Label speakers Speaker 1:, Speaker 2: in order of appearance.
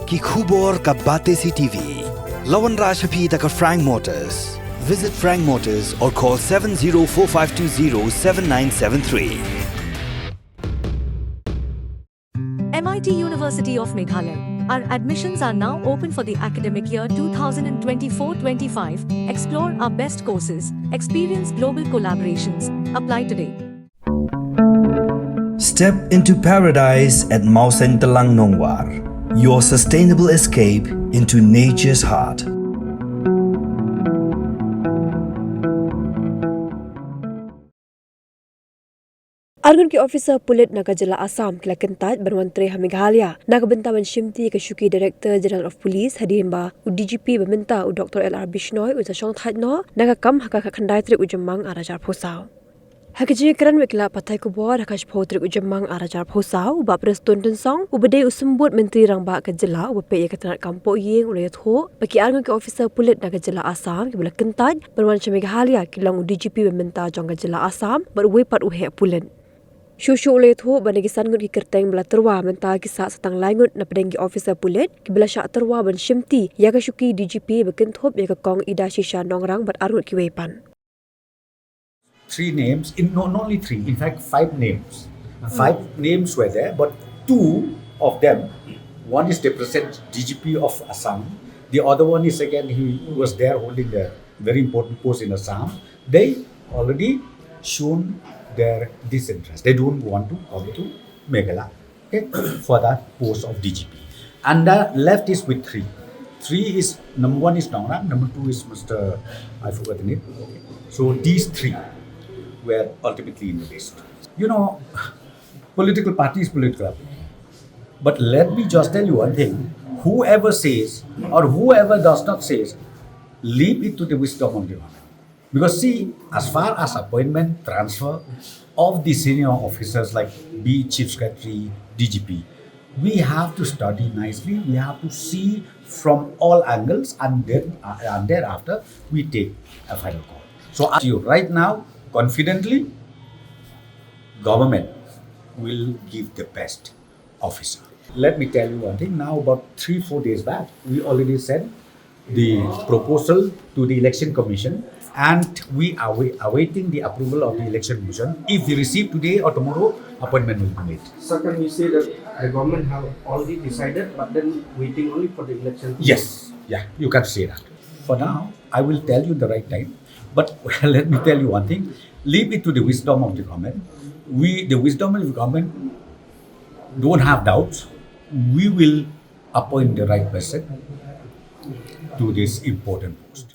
Speaker 1: Ki khubor ka bate si TV. Lawan Rashaphi taka Frank Motors. Visit Frank Motors or call 7045207973.
Speaker 2: MIT University of Meghalaya. Our admissions are now open for the academic year 2024-25. Explore our best courses, experience global collaborations. Apply today.
Speaker 1: Step into paradise at Mausen Telang Nongwar. Your sustainable escape into nature's heart.
Speaker 3: Arngut ke Ophisar Pulit Meghalaya Assam kila Kyntait bermantri Meghalaya. Bentaman Shimti ke Shuki Director General of Police hadirin ba DGP berminta Dr. LR Bishnoi uza Shong That no kam haka khandai tri ujamang arajar phosau. Hakaji keran wekla patai kubor hakash photri ujamang arajar phosau ba preston song ubade usumbut menteri rang ba ke jela upe ye katanat kampo yeng urayat ho baki Arngut ke Ophisar Pulit Meghalaya Assam ke Kyntait berwan Meghalaya kilang DGP berminta jong ke jela Assam berwe pat uhe Pulit. Shushu ulit ho banagisan ngut ki kerteng bela terwa menta kisah setang laingut na pedenggi Ophisar Pulit ki bela syak terwa ban Shimti ya ka Shuki DGP bekentop ya ka kong ida shisha nongrang bat Arngut ki wepan.
Speaker 4: Three names, not only three, in fact 5 names. 5 names were there, but 2 of them, one is represent DGP of Assam, the other one is again he was there holding a very important post in Assam. They already shown their disinterest. They don't want to come to Meghalaya, okay, for that post of DGP. And the left is with 3. 3 is, number 1 is Nongrang, number 2 is Mr. I forgot the name. Okay. So these 3 were ultimately in the list. You know, political party is political. But let me just tell you one thing. Whoever says or whoever does not says, leave it to the wisdom of the government. Because see, as far as appointment, transfer of the senior officers like be Chief Secretary, DGP, we have to study nicely, we have to see from all angles and then thereafter we take a final call. So as you right now, confidently, government will give the best officer. Let me tell you one thing, now about 3-4 days back, we already sent the proposal to the Election Commission and we are awaiting the approval of the Election Commission. If we receive today or tomorrow, appointment will be made.
Speaker 5: So can we say that the government have already decided but then waiting only for the election?
Speaker 4: Yes, yeah, you can say that. For now, I will tell you the right time. But let me tell you one thing, leave it to the wisdom of the government. The wisdom of the government, don't have doubts, we will appoint the right person to this important post.